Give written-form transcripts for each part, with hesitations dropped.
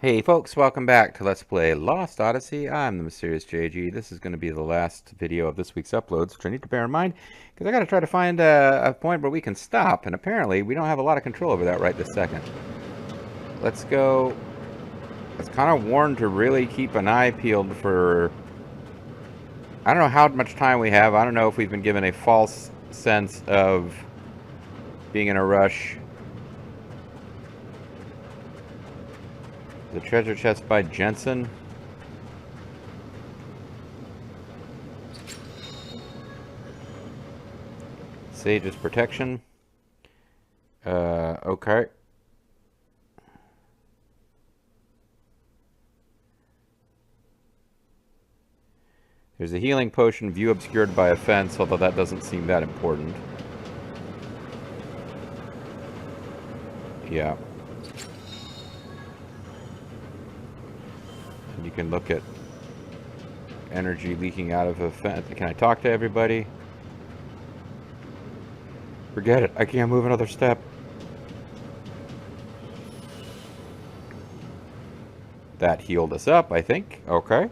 Hey folks, welcome back to Let's Play Lost Odyssey. I'm the Mysterious JG. This is going to be the last video of this week's uploads, which I need to bear in mind, because I got to try to find a point where we can stop, and apparently we don't have a lot of control over that right this second. Let's go. I was kind of warned to really keep an eye peeled for... I don't know how much time we have. I don't know if we've been given a false sense of being in a rush. The treasure chest by Jensen. Sage's protection. Okay. There's a healing potion, view obscured by a fence, although that doesn't seem that important. Yeah. You can look at energy leaking out of a fence. Can I talk to everybody? Forget it. I can't move another step. That healed us up, I think. Okay.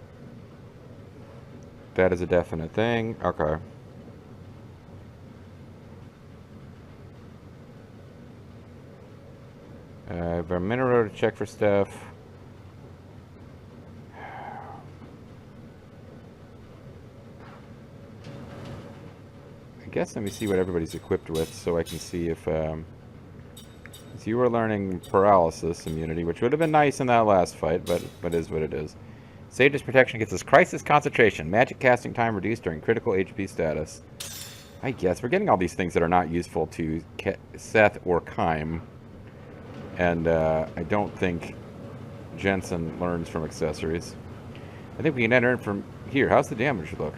That is a definite thing. Okay. I have a minute to check for stuff. I guess let me see what everybody's equipped with so I can see if you were learning paralysis immunity, which would have been nice in that last fight, but is what it is. Sage's protection gets us crisis concentration, magic casting time reduced during critical HP status. I guess we're getting all these things that are not useful to Seth or Kime, and I don't think Jensen learns from accessories. I think we can enter in from here. How's the damage look?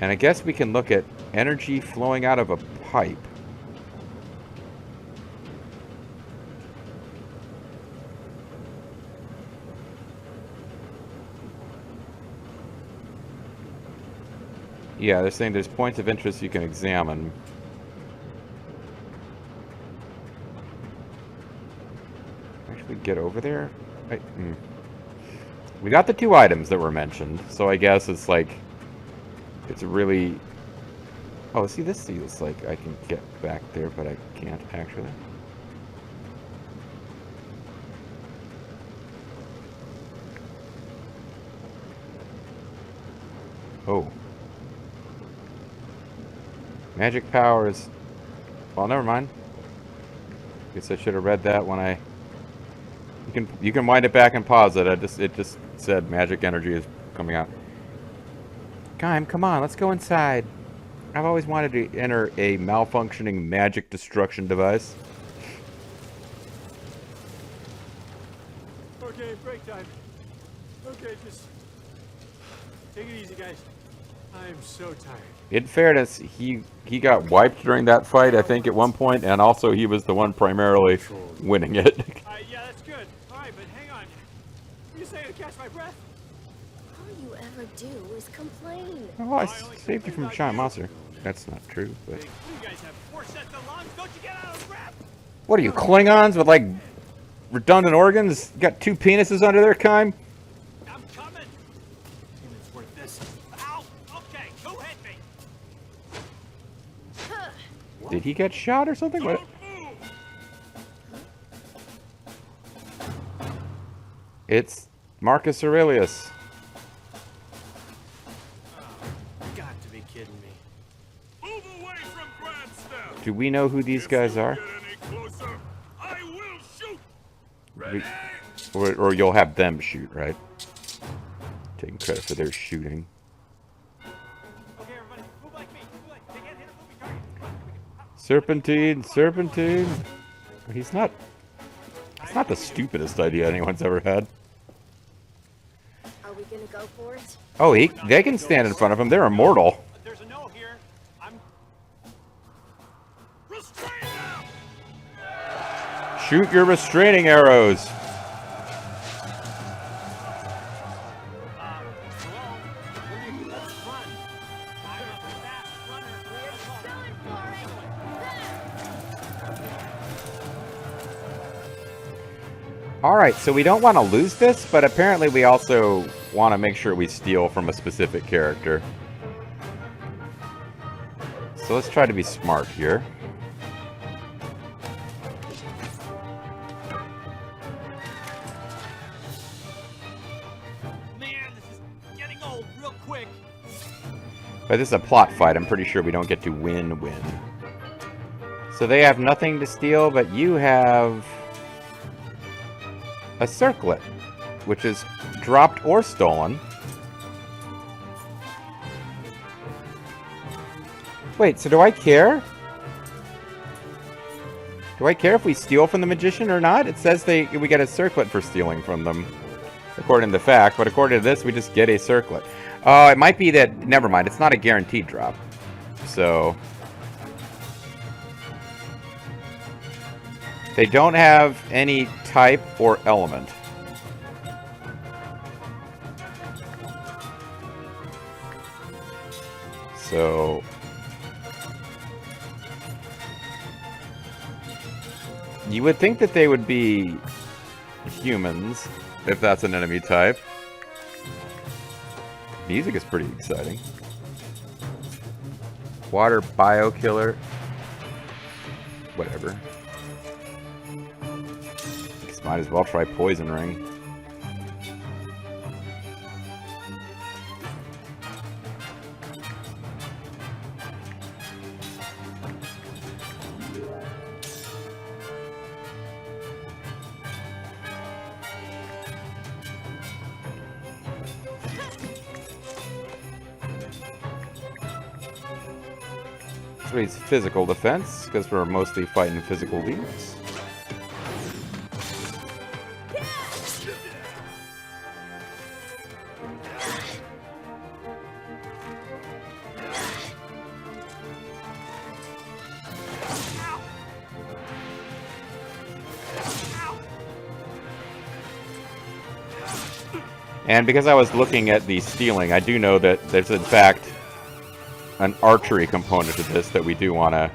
And I guess we can look at energy flowing out of a pipe. Yeah, they're saying there's points of interest you can examine. Actually get over there? We got the two items that were mentioned, so I guess it's like... It's really... Oh, see, this feels like I can get back there, but I can't, actually. Oh. Magic powers. Well, never mind. Guess I should have read that when I... You can wind it back and pause it. It just said magic energy is coming out. Kime, come on, let's go inside. I've always wanted to enter a malfunctioning magic destruction device. Okay, break time. Okay, just take it easy, guys. I'm so tired. In fairness, he got wiped during that fight, I think, at one point, and also he was the one primarily winning it. Yeah, that's good. All right, but hang on. You say to catch my breath? All you ever do is complain. Oh, I saved you from a giant monster. That's not true, but... You guys have 4 sets of lungs. Don't you get out of breath? What are you, Klingons with, like, redundant organs? Got 2 penises under their Kime? I'm coming. It's worth this. Ow. Okay, who hit me? Did he get shot or something? What? It's Marcus Aurelius. Got to be kidding me. Move away from Grandstaff. Do we know who these guys are? Get any closer, I will shoot. We- Ready? or you'll have them shoot, right? Taking credit for their shooting. Okay, everybody, move like me. Move like. They can't hit a moving target. Serpentine, serpentine. He's not... It's not the stupidest idea anyone's ever had. Are we gonna go for it? Oh, they can stand in front of him. They're immortal. There's a no here. I'm. Restrain them. Shoot your restraining arrows. Hello? Let's run. I'm a fast runner. We're going for it. Alright, so we don't want to lose this, but apparently we also want to make sure we steal from a specific character. So let's try to be smart here. Man, this is getting old real quick. But this is a plot fight. I'm pretty sure we don't get to win. So they have nothing to steal, but you have a circlet, which is dropped or stolen. Wait, so do I care? Do I care if we steal from the magician or not? It says we get a circlet for stealing from them, according to the fact, but according to this, we just get a circlet. It might be that... Never mind, it's not a guaranteed drop. So... They don't have any type or element. So... You would think that they would be humans, if that's an enemy type. Music is pretty exciting. Water biokiller. Whatever. Might as well try Poison Ring. So it's physical defense, because we're mostly fighting physical beings. And because I was looking at the stealing, I do know that there's in fact an archery component to this that we do want to...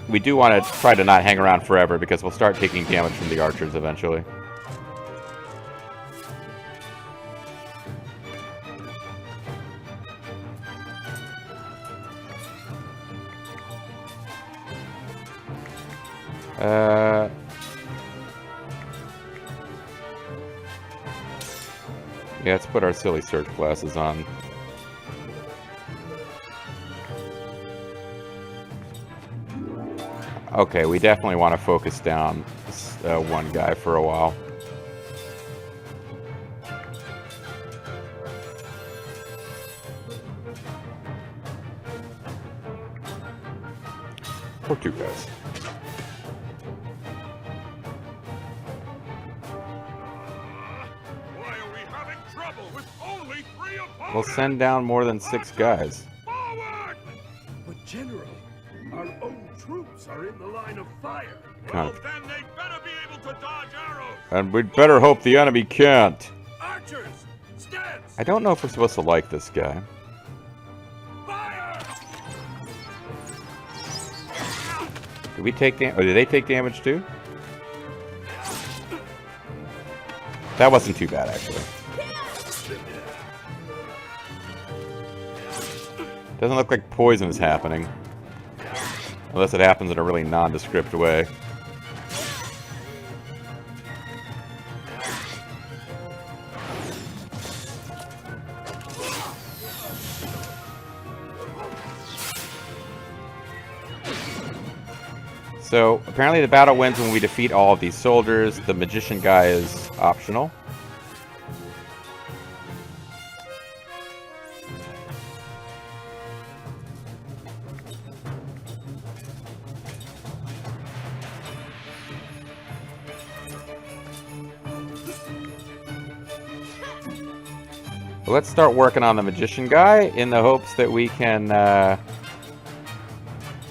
We do want to try to not hang around forever because we'll start taking damage from the archers eventually. Yeah, let's put our silly search glasses on. Okay, we definitely want to focus down one guy for a while. Or two guys. We'll send down more than 6 guys. Forward! But General, our own troops are in the line of fire. Well, then they better be able to dodge arrows. And we'd better hope the enemy can't. Archers, stance! I don't know if we're supposed to like this guy. Fire! Did we take damage? Or did they take damage too? That wasn't too bad, actually. Doesn't look like poison is happening. Unless it happens in a really nondescript way. So, apparently the battle wins when we defeat all of these soldiers. The magician guy is optional. Let's start working on the magician guy in the hopes that we can,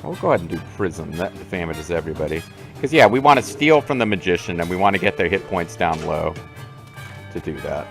we'll go ahead and do prison. That damages everybody. Because, yeah, we want to steal from the magician, and we want to get their hit points down low to do that.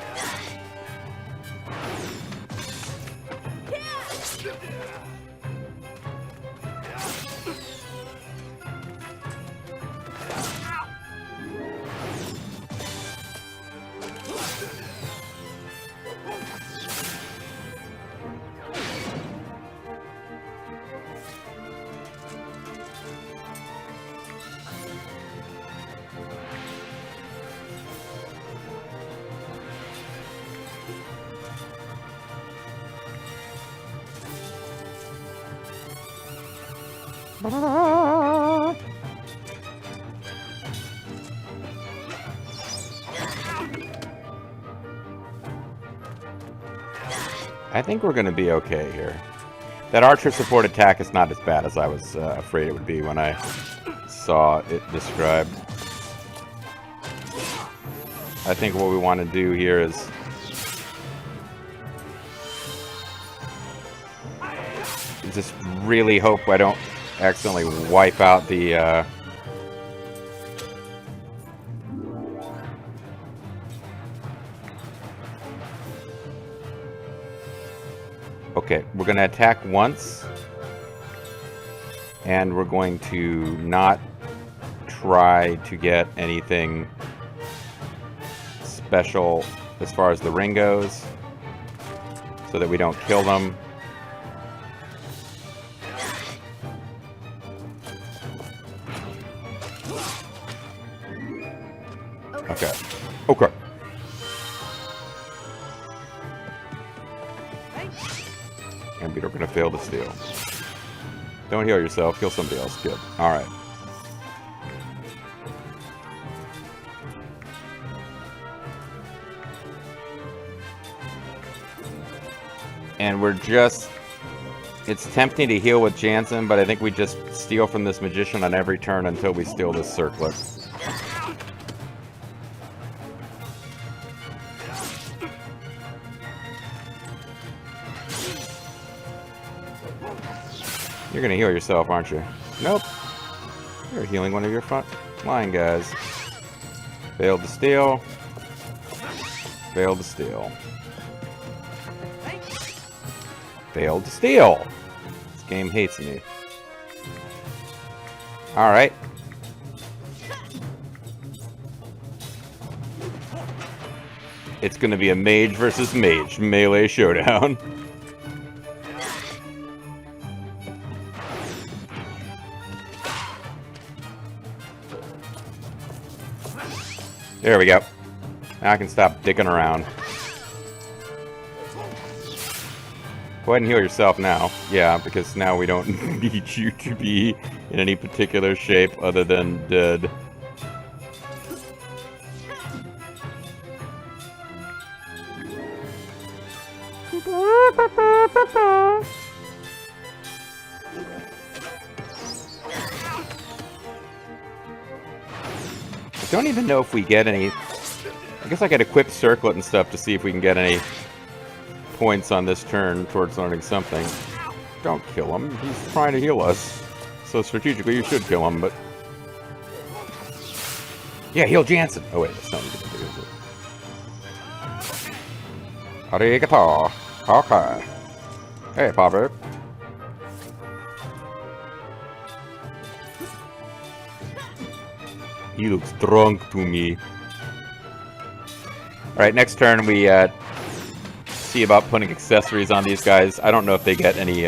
I think we're going to be okay here. That archer support attack is not as bad as I was afraid it would be when I saw it described. I think what we want to do here is just really hope I don't accidentally wipe out the okay, we're going to attack once, and we're going to not try to get anything special as far as the ring goes, so that we don't kill them. Okay. Okay. And we're gonna fail to steal. Don't heal yourself, heal somebody else. Good. Alright. And we're just... It's tempting to heal with Jansen, but I think we just steal from this magician on every turn until we steal this circlet. You're gonna heal yourself, aren't you? Nope. You're healing one of your front line guys. Failed to steal. Failed to steal. Failed to steal! This game hates me. Alright. It's gonna be a mage versus mage melee showdown. There we go. Now I can stop dicking around. Go ahead and heal yourself now. Yeah, because now we don't need you to be in any particular shape other than dead. I don't even know if we get any... I guess I could equip Circlet and stuff to see if we can get any points on this turn towards learning something. Don't kill him. He's trying to heal us. So strategically you should kill him, but... Yeah, heal Jansen! Oh wait, that's not what you're gonna do, is it? Arigato! Okay. Hey, Pablo. He looks drunk to me. Alright, next turn we see about putting accessories on these guys. I don't know if they get any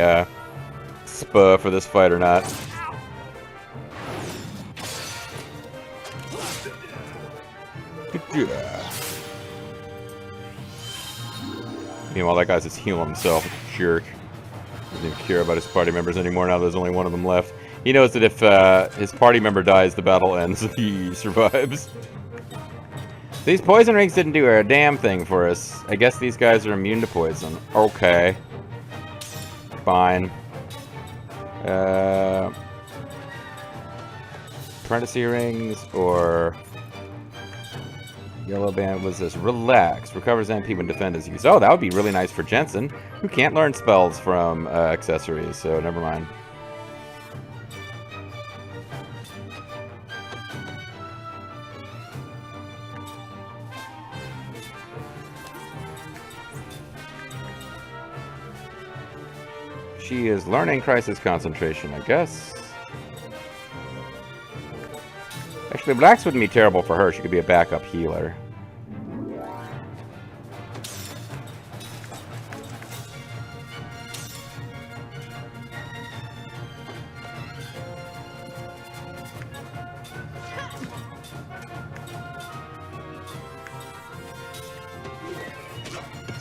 spa for this fight or not. Meanwhile, that guy's just healing himself. Jerk. Doesn't even care about his party members anymore now there's only one of them left. He knows that if his party member dies, the battle ends if he survives. These poison rings didn't do a damn thing for us. I guess these guys are immune to poison. Okay. Fine. Apprentice rings or... Yellow band was this. Relax. Recovers MP when defend is used. Oh, that would be really nice for Jensen, who can't learn spells from accessories, so never mind. She is learning crisis concentration, I guess. Actually, Blacks wouldn't be terrible for her. She could be a backup healer.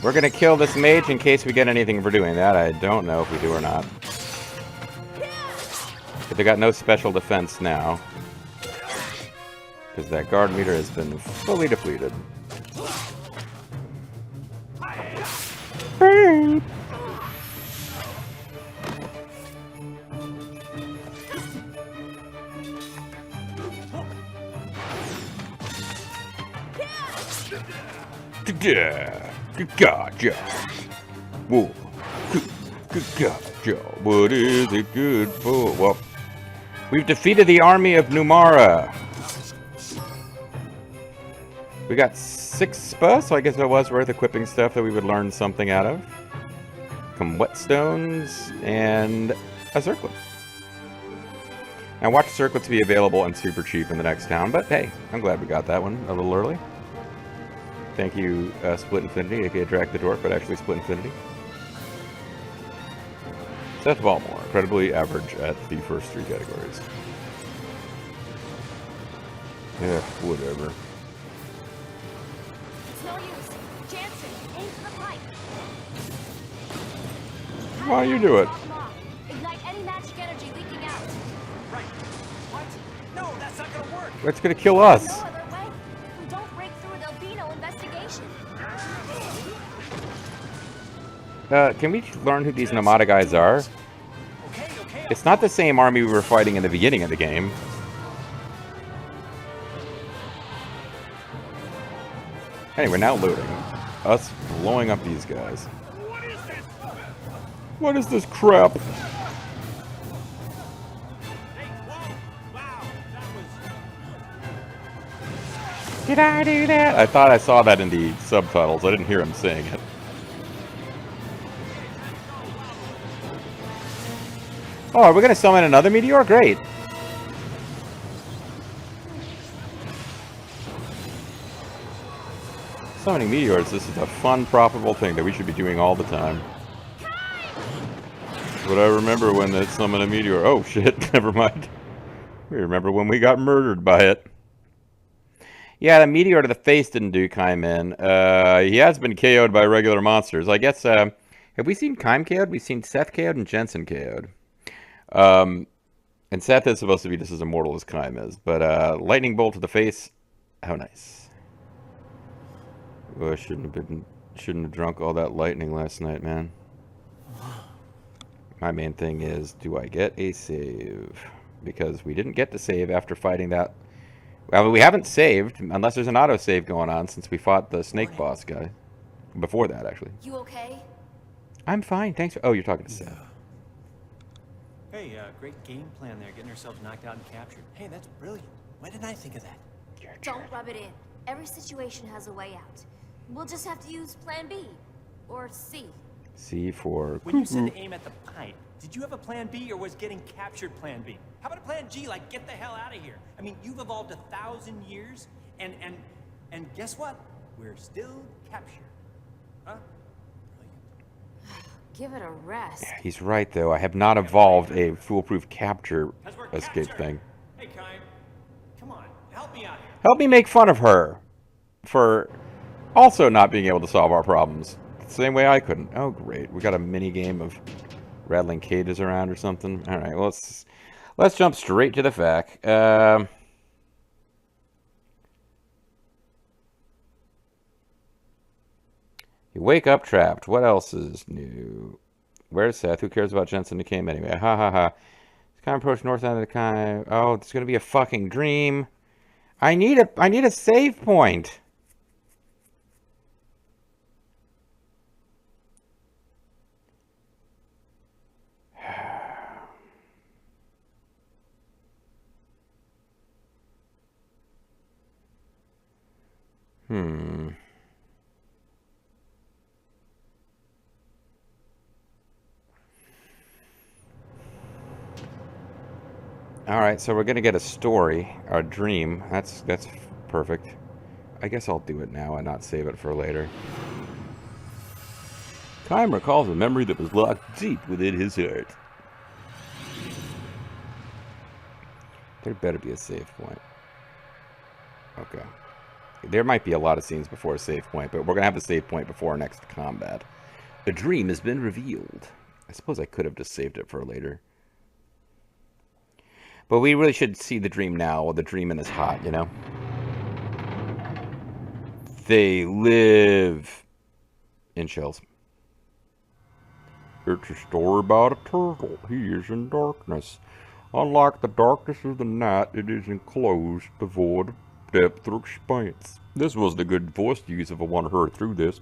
We're gonna kill this mage in case we get anything for doing that. I don't know if we do or not. But they got no special defense now. Because that guard meter has been fully depleted. Gotcha. Whoa. Gotcha. What is it good for? Well, we've defeated the army of Numara. We got 6 spurs, so I guess it was worth equipping stuff that we would learn something out of. Some whetstones and a circlet. I watched circlets be available and super cheap in the next town, but hey, I'm glad we got that one a little early. Thank you, Split Infinity, aka Drac the Dwarf, but actually Split Infinity. Seth Baltimore, incredibly average at the first 3 categories. Yeah, whatever. It's no use. Jansen, aim for the pipe. Why you do it? Knock 'em off. Ignite any magic energy leaking out. Right. What? No, that's not gonna work. It's gonna kill us. No other way. If we don't break through, there'll be no investigation. Can we learn who these Namada guys are? Okay. It's not the same army we were fighting in the beginning of the game. Anyway, now loading. Us blowing up these guys. What is this? What is this crap? Hey, whoa! Wow, that was. Did I do that? I thought I saw that in the subtitles. I didn't hear him saying it. Oh, are we gonna summon another meteor? Great. Summoning meteors, this is a fun, profitable thing that we should be doing all the time. But I remember when they summoned a meteor. Oh shit, never mind. We remember when we got murdered by it. Yeah, the meteor to the face didn't do Kaiman. He has been KO'd by regular monsters. I guess, have we seen Kaim KO'd? We've seen Seth KO'd and Jensen KO'd. And Seth is supposed to be just as immortal as Kaim is. But, lightning bolt to the face. How nice. Oh, I shouldn't have drunk all that lightning last night, man. My main thing is, do I get a save? Because we didn't get to save after fighting that. Well, we haven't saved, unless there's an autosave going on, since we fought the snake boss guy. Before that, actually. You okay? I'm fine, thanks. Oh, you're talking to Seth. Hey, great game plan there, getting ourselves knocked out and captured. Hey, that's brilliant. Why didn't I think of that? Don't rub it in. Every situation has a way out. We'll just have to use Plan B. Or C. C for... When you said aim at the pipe, did you have a plan B or was getting captured plan B? How about a plan G, like get the hell out of here? I mean, you've evolved 1,000 years, and guess what? We're still captured. Huh? Give it a rest. Yeah, he's right, though. I have not evolved a foolproof capture 'Cause we're escape captured. thing. Hey, Kaim, come on, help me out here. Help me make fun of her for also not being able to solve our problems. Same way I couldn't. Oh, great. We got a mini game of rattling cages around or something. All right, well, let's jump straight to the fact. You wake up trapped. What else is new? Where's Seth? Who cares about Jensen who came anyway? Ha ha ha. Kind of approach north end of the kind. Oh, it's gonna be a fucking dream. I need a save point. All right, so we're gonna get a story, or a dream. That's perfect. I guess I'll do it now and not save it for later. Kaim recalls a memory that was locked deep within his heart. There better be a save point. Okay. There might be a lot of scenes before a save point, but we're gonna have the save point before our next combat. A dream has been revealed. I suppose I could have just saved it for later. But we really should see the dream now, while the dreaming is hot, you know? They live in shells. It's a story about a turtle. He is in darkness. Unlike the darkness of the night, it is enclosed, devoid of depth or expanse. This was the good voice to use if I want to hurry through this.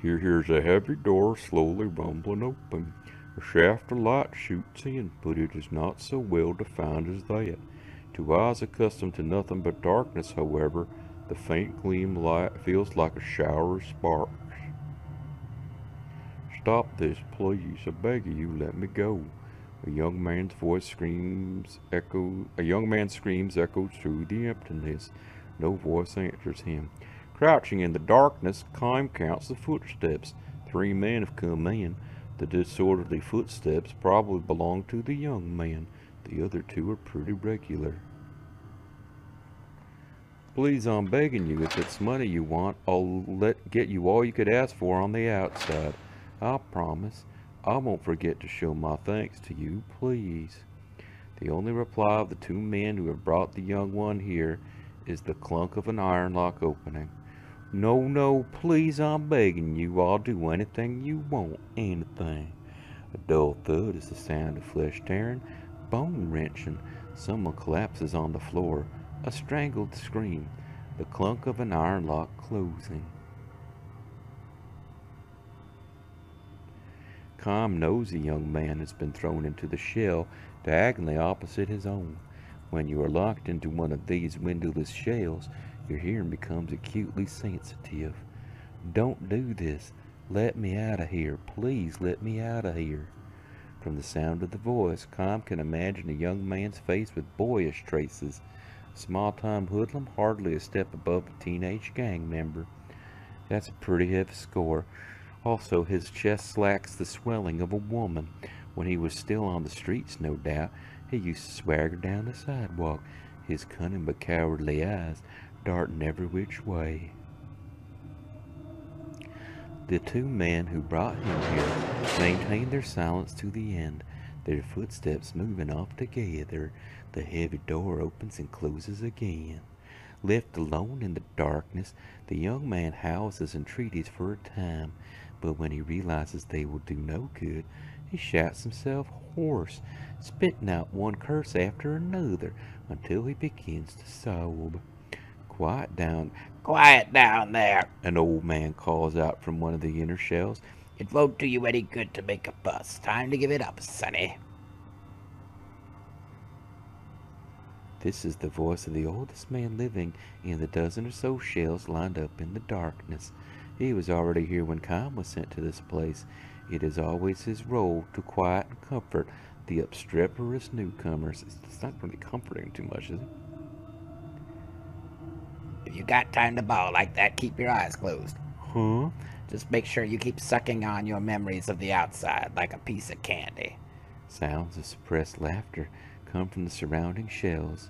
Here hears a heavy door slowly rumbling open. A shaft of light shoots in, but it is not so well defined as that. To eyes accustomed to nothing but darkness, however, the faint gleam light feels like a shower of sparks. Stop this, please. I beg of you, let me go. A young man's screams echoes through the emptiness. No voice answers him. Crouching in the darkness, Kime counts the footsteps. 3 men have come in. The disorderly footsteps probably belong to the young man. The other 2 are pretty regular. Please, I'm begging you, if it's money you want, I'll get you all you could ask for on the outside. I promise. I won't forget to show my thanks to you, please. The only reply of the 2 men who have brought the young one here is the clunk of an iron lock opening. No, no, please, I'm begging you. I'll do anything you want, anything. A dull thud is the sound of flesh tearing, bone wrenching. Someone collapses on the floor. A strangled scream. The clunk of an iron lock closing. Kime knows a young man has been thrown into the shell diagonally opposite his own. When you are locked into one of these windowless shells, your hearing becomes acutely sensitive. Don't do this. Let me out of here. Please let me out of here. From the sound of the voice, Kime can imagine a young man's face with boyish traces. A small-time hoodlum, hardly a step above a teenage gang member. That's a pretty heavy score. Also, his chest lacks the swelling of a woman. When he was still on the streets, no doubt, he used to swagger down the sidewalk, his cunning but cowardly eyes darting every which way. The 2 men who brought him here maintained their silence to the end, their footsteps moving off together. The heavy door opens and closes again. Left alone in the darkness, the young man howls his entreaties for a time, but when he realizes they will do no good, he shouts himself hoarse, spitting out one curse after another until he begins to sob. Quiet down there, an old man calls out from one of the inner shells. It won't do you any good to make a fuss. Time to give it up, sonny. This is the voice of the oldest man living in the dozen or so shells lined up in the darkness. He was already here when Kime was sent to this place. It is always his role to quiet and comfort the obstreperous newcomers. It's not really comforting too much, is it? If you got time to bawl like that, keep your eyes closed. Huh? Just make sure you keep sucking on your memories of the outside like a piece of candy. Sounds of suppressed laughter come from the surrounding shells.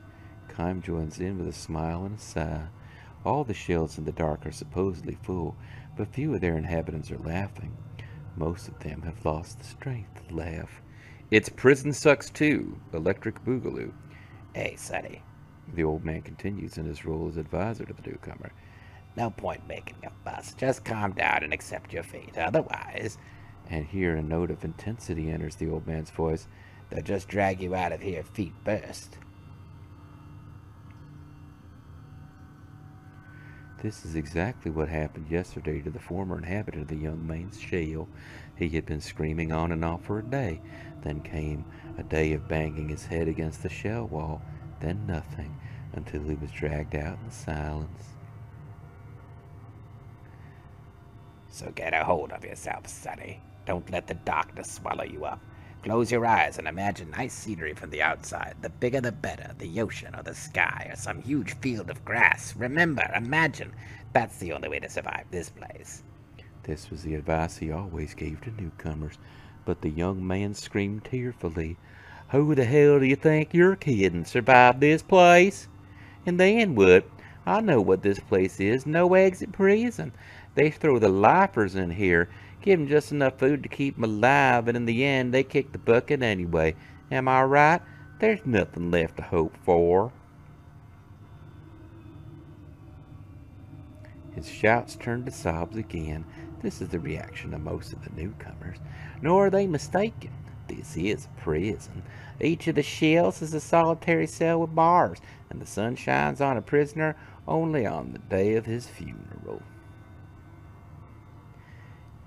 Kime joins in with a smile and a sigh. All the shells in the dark are supposedly full, but few of their inhabitants are laughing. Most of them have lost the strength to laugh. It's prison sucks too, electric boogaloo. Hey, sonny, the old man continues in his role as advisor to the newcomer. No point making a fuss. Just calm down and accept your fate. Otherwise, and here a note of intensity enters the old man's voice, they'll just drag you out of here feet first. This is exactly what happened yesterday to the former inhabitant of the young man's shell. He had been screaming on and off for a day. Then came a day of banging his head against the shell wall. Then nothing, until he was dragged out in silence. So get a hold of yourself, sonny. Don't let the darkness swallow you up. Close your eyes and imagine nice scenery from the outside. The bigger the better. The ocean or the sky or some huge field of grass. Remember, imagine. That's the only way to survive this place. This was the advice he always gave to newcomers. But the young man screamed tearfully, Who the hell do you think you're kidding? Survive this place? And then what? I know what this place is. No exit prison. They throw the lifers in here. Give them just enough food to keep them alive, and in the end, they kick the bucket anyway. Am I right? There's nothing left to hope for. His shouts turned to sobs again. This is the reaction of most of the newcomers. Nor are they mistaken. This is a prison. Each of the shells is a solitary cell with bars, and the sun shines on a prisoner only on the day of his funeral.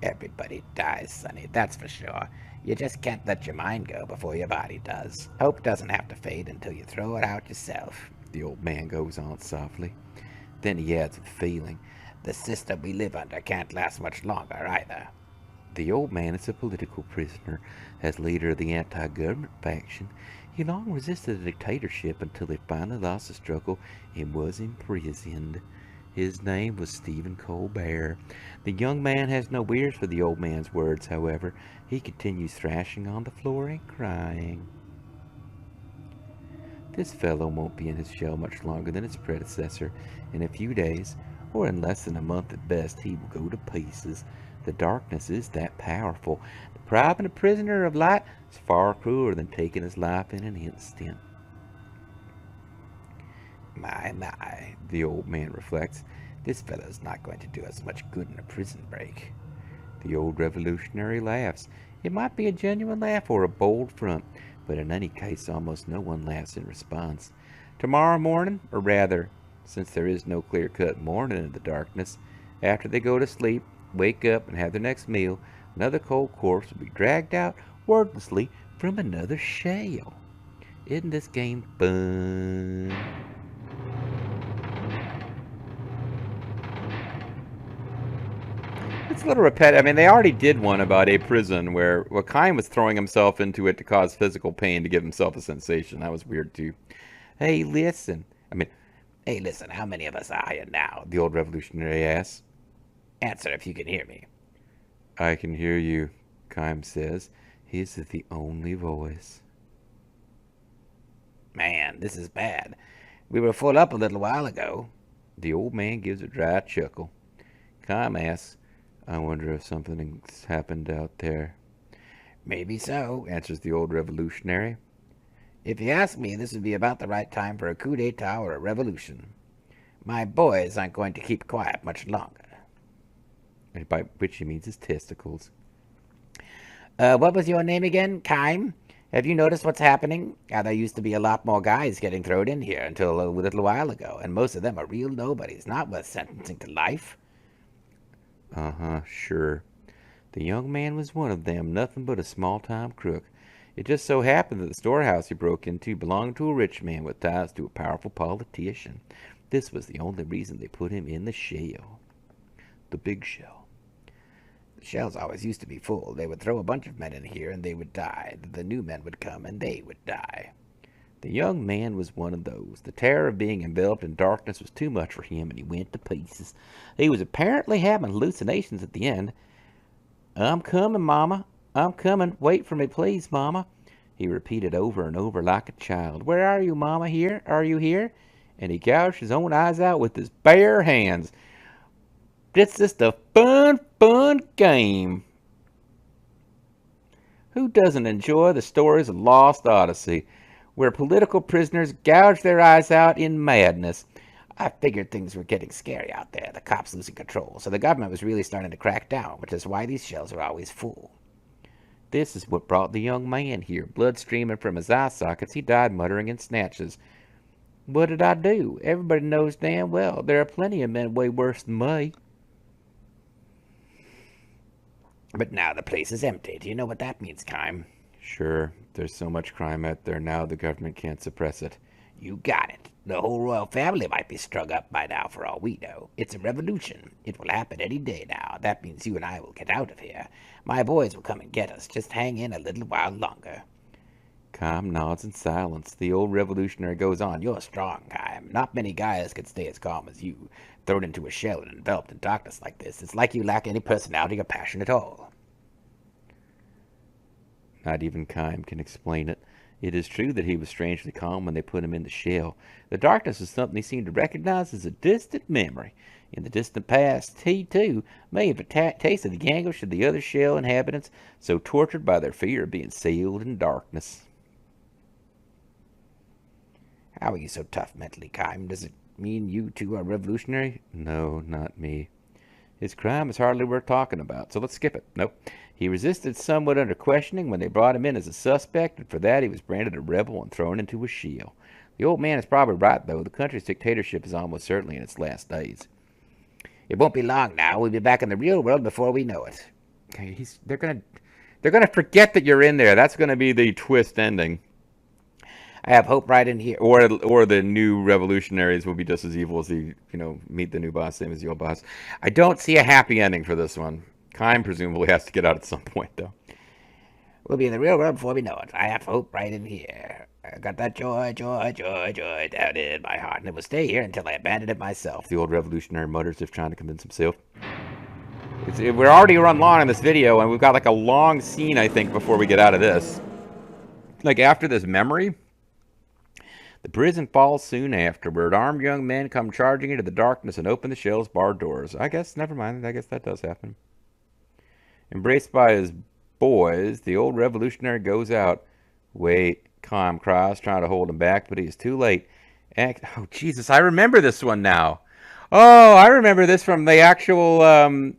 Everybody dies, Sonny, that's for sure. You just can't let your mind go before your body does. Hope doesn't have to fade until you throw it out yourself, the old man goes on softly. Then he adds with feeling, the system we live under can't last much longer either. The old man is a political prisoner. As leader of the anti-government faction, he long resisted a dictatorship until he finally lost the struggle and was imprisoned. His name was Stephen Colbert. The young man has no ears for the old man's words, however. He continues thrashing on the floor and crying. This fellow won't be in his shell much longer than his predecessor. In a few days, or in less than a month at best, he will go to pieces. The darkness is that powerful. Depriving a prisoner of light is far crueler than taking his life in an instant. My, the old man reflects. This fellow's not going to do us much good in a prison break. The old revolutionary laughs. It might be a genuine laugh or a bold front, but in any case almost no one laughs in response. Tomorrow morning, or rather, since there is no clear-cut morning in the darkness, after they go to sleep, wake up, and have their next meal, another cold corpse will be dragged out wordlessly from another shell. Isn't this game fun? It's a little repetitive. I mean, they already did one about a prison where Wakaim was throwing himself into it to cause physical pain to give himself a sensation. That was weird, too. Hey, listen, how many of us are here now? The old revolutionary asks. Answer if you can hear me. I can hear you, Kaim says. His is the only voice. Man, this is bad. We were full up a little while ago. The old man gives a dry chuckle. Kaim asks, I wonder if something's happened out there. Maybe so, answers the old revolutionary. If you ask me, this would be about the right time for a coup d'etat or a revolution. My boys aren't going to keep quiet much longer. By which he means his testicles. What was your name again? Kaim? Have you noticed what's happening? There used to be a lot more guys getting thrown in here until a little while ago, and most of them are real nobodies, not worth sentencing to life. Sure. The young man was one of them, nothing but a small-time crook. It just so happened that the storehouse he broke into belonged to a rich man with ties to a powerful politician. This was the only reason they put him in the shell. The big shell. The shells always used to be full. They would throw a bunch of men in here and they would die. The new men would come and they would die. The young man was one of those. The terror of being enveloped in darkness was too much for him, and he went to pieces. He was apparently having hallucinations at the end. I'm coming, Mama. I'm coming. Wait for me, please, Mama. He repeated over and over like a child. Where are you, Mama? Here? Are you here? And he gouged his own eyes out with his bare hands. It's just a fun game. Who doesn't enjoy the stories of Lost Odyssey, where political prisoners gouge their eyes out in madness? I figured things were getting scary out there, the cops losing control, so the government was really starting to crack down, which is why these shells are always full. This is what brought the young man here, blood streaming from his eye sockets. He died muttering in snatches. What did I do? Everybody knows damn well there are plenty of men way worse than me. But now the place is empty. Do you know what that means, Kaim? Sure. There's so much crime out there now the government can't suppress it. You got it. The whole royal family might be strung up by now for all we know. It's a revolution. It will happen any day now. That means you and I will get out of here. My boys will come and get us. Just hang in a little while longer. Kaim nods in silence. The old revolutionary goes on. You're strong, Kaim. Not many guys could stay as calm as you. Thrown into a shell and enveloped in darkness like this, it's like you lack any personality or passion at all. Not even Kaim can explain it. It is true that he was strangely calm when they put him in the shell. The darkness was something he seemed to recognize as a distant memory. In the distant past, he, too, may have tasted the anguish of the other shell inhabitants, so tortured by their fear of being sealed in darkness. How are you so tough mentally, Kime? Does it mean you two are revolutionary? No, not me. His crime is hardly worth talking about, so let's skip it. Nope. He resisted somewhat under questioning when they brought him in as a suspect, and for that he was branded a rebel and thrown into a shell. The old man is probably right, though. The country's dictatorship is almost certainly in its last days. It won't be long now. We'll be back in the real world before we know it. Okay, they're gonna forget that you're in there. That's gonna be the twist ending. I have hope right in here. Or the new revolutionaries will be just as evil as meet the new boss, same as the old boss. I don't see a happy ending for this one. Kime presumably has to get out at some point, though. We'll be in the real world before we know it. I have hope right in here. I got that joy down in my heart, and it will stay here until I abandon it myself. The old revolutionary mutters, if trying to convince himself. We're already run long in this video, and we've got like a long scene, I think, before we get out of this. Like after this memory, the prison falls soon afterward. Armed young men come charging into the darkness and open the shell's barred doors. I guess, never mind, I guess that does happen. Embraced by his boys, the old revolutionary goes out. Wait, Kime cries, trying to hold him back, but he is too late. Oh, Jesus, I remember this one now. Oh, I remember this from the actual, I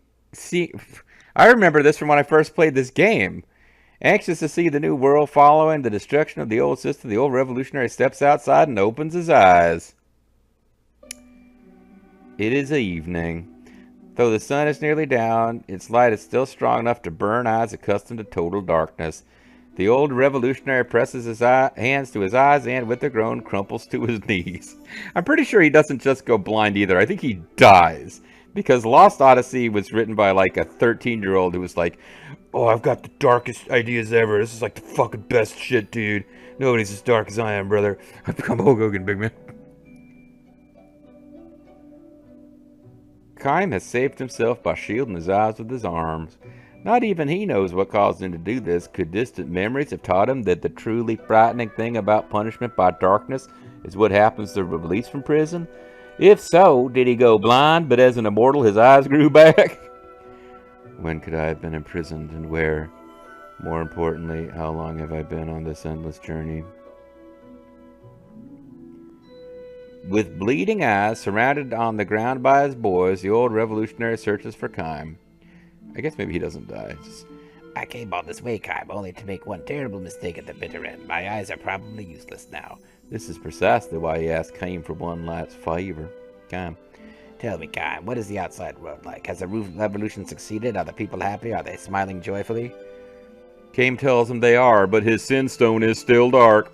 remember this from when I first played this game. Anxious to see the new world following the destruction of the old system, the old revolutionary steps outside and opens his eyes. It is evening. Though the sun is nearly down, its light is still strong enough to burn eyes accustomed to total darkness. The old revolutionary presses his hands to his eyes and, with a groan, crumples to his knees. I'm pretty sure he doesn't just go blind either. I think he dies. Because Lost Odyssey was written by like a 13-year-old who was like, oh, I've got the darkest ideas ever. This is like the fucking best shit, dude. Nobody's as dark as I am, brother. I've become Hulk Hogan, big man. Kime has saved himself by shielding his eyes with his arms. Not even he knows what caused him to do this. Could distant memories have taught him that the truly frightening thing about punishment by darkness is what happens to release from prison? If so, did he go blind, but as an immortal his eyes grew back? When could I have been imprisoned, and where? More importantly, how long have I been on this endless journey? With bleeding eyes, surrounded on the ground by his boys, the old revolutionary searches for Kime. I guess maybe he doesn't die. I came all this way, Kime, only to make one terrible mistake at the bitter end. My eyes are probably useless now. This is precisely why he asked Kime for one last favor. Kime. Tell me, Kime, what is the outside world like? Has the revolution succeeded? Are the people happy? Are they smiling joyfully? Kime tells him they are, but his sin stone is still dark.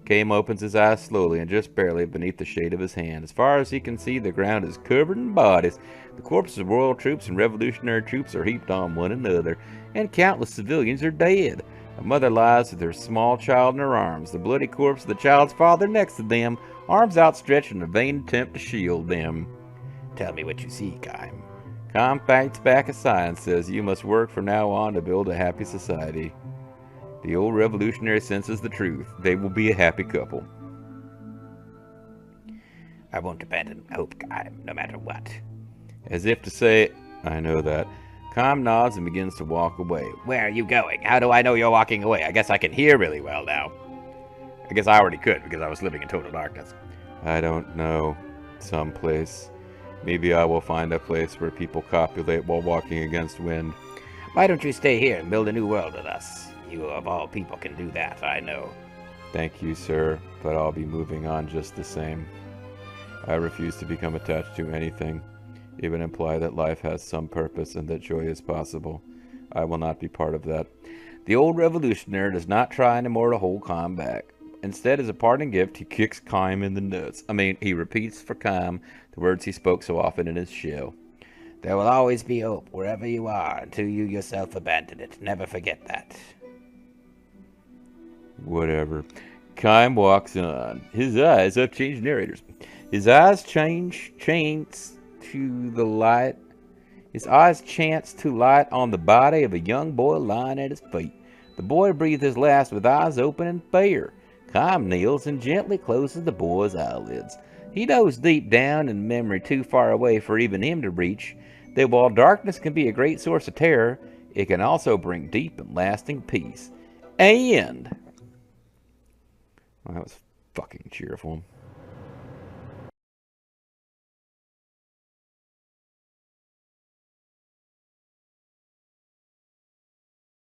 Kime opens his eyes slowly and just barely beneath the shade of his hand. As far as he can see, the ground is covered in bodies. The corpses of royal troops and revolutionary troops are heaped on one another, and countless civilians are dead. A mother lies with her small child in her arms, the bloody corpse of the child's father next to them, arms outstretched in a vain attempt to shield them. Tell me what you see, Kime. Kime fights back a sigh and says, you must work from now on to build a happy society. The old revolutionary senses the truth. They will be a happy couple. I won't abandon hope, Kime, no matter what. As if to say, I know that. Kime nods and begins to walk away. Where are you going? How do I know you're walking away? I guess I can hear really well now. I guess I already could because I was living in total darkness. I don't know. Someplace. Maybe I will find a place where people copulate while walking against wind. Why don't you stay here and build a new world with us? You of all people can do that, I know. Thank you, sir, but I'll be moving on just the same. I refuse to become attached to anything, even imply that life has some purpose and that joy is possible. I will not be part of that. The old revolutionary does not try anymore to hold Kime back. Instead, as a parting gift, he kicks Kime in the nuts. He repeats for Kime the words he spoke so often in his shell. There will always be hope wherever you are until you yourself abandon it. Never forget that. Whatever. Kime walks on. His eyes, I've changed narrators. His eyes chance to light on the body of a young boy lying at his feet. The boy breathes his last with eyes open in fear. Kime kneels and gently closes the boy's eyelids. He knows deep down in memory too far away for even him to reach that while darkness can be a great source of terror, it can also bring deep and lasting peace. And well, that was fucking cheerful.